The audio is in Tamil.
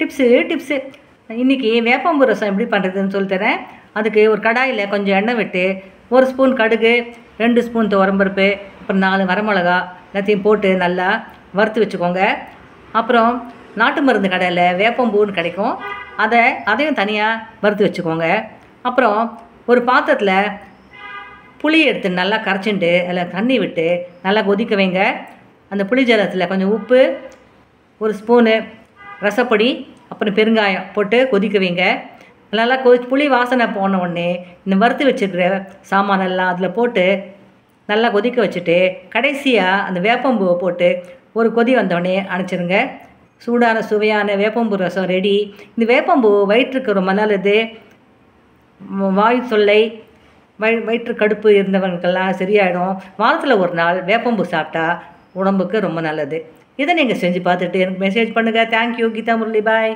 டிப்ஸு இன்றைக்கி வேப்பம்பூ ரசம் எப்படி பண்ணுறதுன்னு சொல்லித்தரேன். அதுக்கு ஒரு கடாயில் கொஞ்சம் எண்ணெய் விட்டு 1 ஸ்பூன் கடுகு, 2 ஸ்பூன் துவரம்பருப்பு, அப்புறம் 4 வரமிளகா எல்லாத்தையும் போட்டு நல்லா வறுத்து வச்சுக்கோங்க. அப்புறம் நாட்டு மருந்து கடையில் வேப்பம்பூன்னு கிடைக்கும், அதையும் தனியாக வறுத்து வச்சுக்கோங்க. அப்புறம் ஒரு பாத்திரத்தில் புளி எடுத்து நல்லா கரைச்சிட்டு அதில் தண்ணி விட்டு நல்லா கொதிக்க வைங்க. அந்த புளி ஜலத்தில் கொஞ்சம் உப்பு, 1 ஸ்பூனு ரசப்பொடி, அப்புறம் பெருங்காயம் போட்டு கொதிக்க வைங்க. நல்லா புளி வாசனை போன உடனே இந்த வறுத்து வச்சுருக்கிற சாமானெல்லாம் அதில் போட்டு நல்லா கொதிக்க வச்சுட்டு கடைசியாக அந்த வேப்பம்பூவை போட்டு ஒரு கொதி வந்தோடனே அணைச்சிருங்க. சூடான சுவையான வேப்பம்பூ ரசம் ரெடி. இந்த வேப்பம்பூ வயிற்றுக்கு ரொம்ப நல்லது. வாயு தொல்லை, வயிற்று கடுப்பு இருந்தவங்களுக்கெல்லாம் சரியாயிடும். வாரத்தில் ஒரு நாள் வேப்பம்பூ சாப்பிட்டா உடம்புக்கு ரொம்ப நல்லது. இதை நீங்கள் செஞ்சு பார்த்துட்டு எனக்கு மெசேஜ் பண்ணுங்கள். தேங்க்யூ. கீதா முரளி. பாய்.